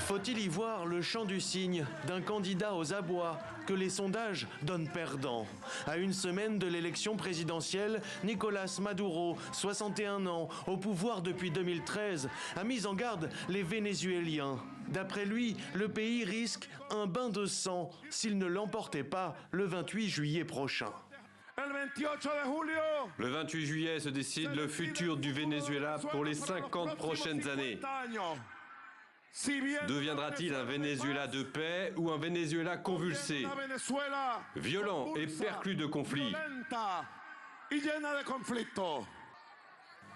Faut-il y voir le chant du cygne d'un candidat aux abois que les sondages donnent perdant? À une semaine de l'élection présidentielle, Nicolás Maduro, 61 ans, au pouvoir depuis 2013, a mis en garde les Vénézuéliens. D'après lui, le pays risque un bain de sang s'il ne l'emportait pas le 28 juillet prochain. Le 28 juillet se décide le futur du Venezuela pour les 50 prochaines années. Deviendra-t-il un Venezuela de paix ou un Venezuela convulsé, violent et perclus de conflits?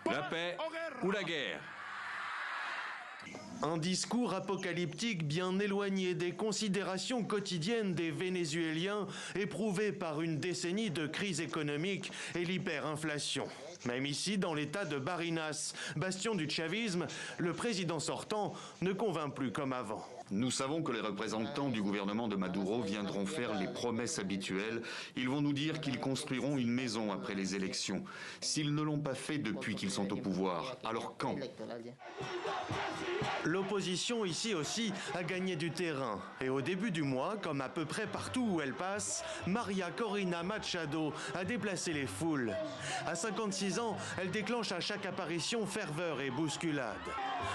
La paix ou la guerre? Un discours apocalyptique bien éloigné des considérations quotidiennes des Vénézuéliens éprouvés par une décennie de crise économique et l'hyperinflation. Même ici, dans l'état de Barinas, bastion du chavisme, le président sortant ne convainc plus comme avant. Nous savons que les représentants du gouvernement de Maduro viendront faire les promesses habituelles. Ils vont nous dire qu'ils construiront une maison après les élections. S'ils ne l'ont pas fait depuis qu'ils sont au pouvoir, alors quand ? L'opposition ici aussi a gagné du terrain. Et au début du mois, comme à peu près partout où elle passe, María Corina Machado a déplacé les foules. À 56 ans, elle déclenche à chaque apparition ferveur et bousculade.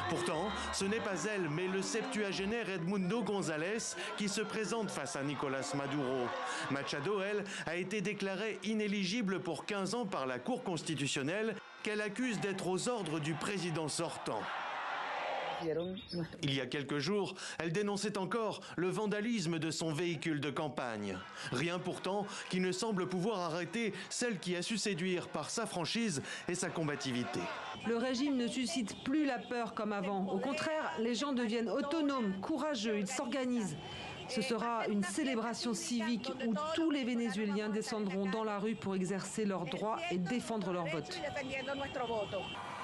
Pourtant, ce n'est pas elle, mais le septuagénaire Edmundo González qui se présente face à Nicolás Maduro. Machado, elle, a été déclarée inéligible pour 15 ans par la Cour constitutionnelle qu'elle accuse d'être aux ordres du président sortant. Il y a quelques jours, elle dénonçait encore le vandalisme de son véhicule de campagne. Rien pourtant qui ne semble pouvoir arrêter celle qui a su séduire par sa franchise et sa combativité. Le régime ne suscite plus la peur comme avant. Au contraire, les gens deviennent autonomes, courageux, ils s'organisent. Ce sera une célébration civique où tous les Vénézuéliens descendront dans la rue pour exercer leurs droits et défendre leur vote.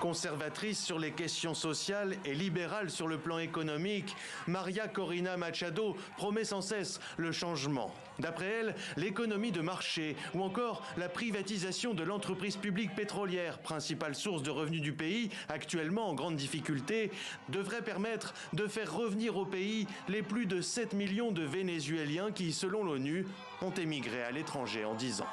Conservatrice sur les questions sociales et libérale sur le plan économique, María Corina Machado promet sans cesse le changement. D'après elle, l'économie de marché ou encore la privatisation de l'entreprise publique pétrolière, principale source de revenus du pays, actuellement en grande difficulté, devrait permettre de faire revenir au pays les plus de 7 millions de Vénézuéliens qui, selon l'ONU, ont émigré à l'étranger en 10 ans.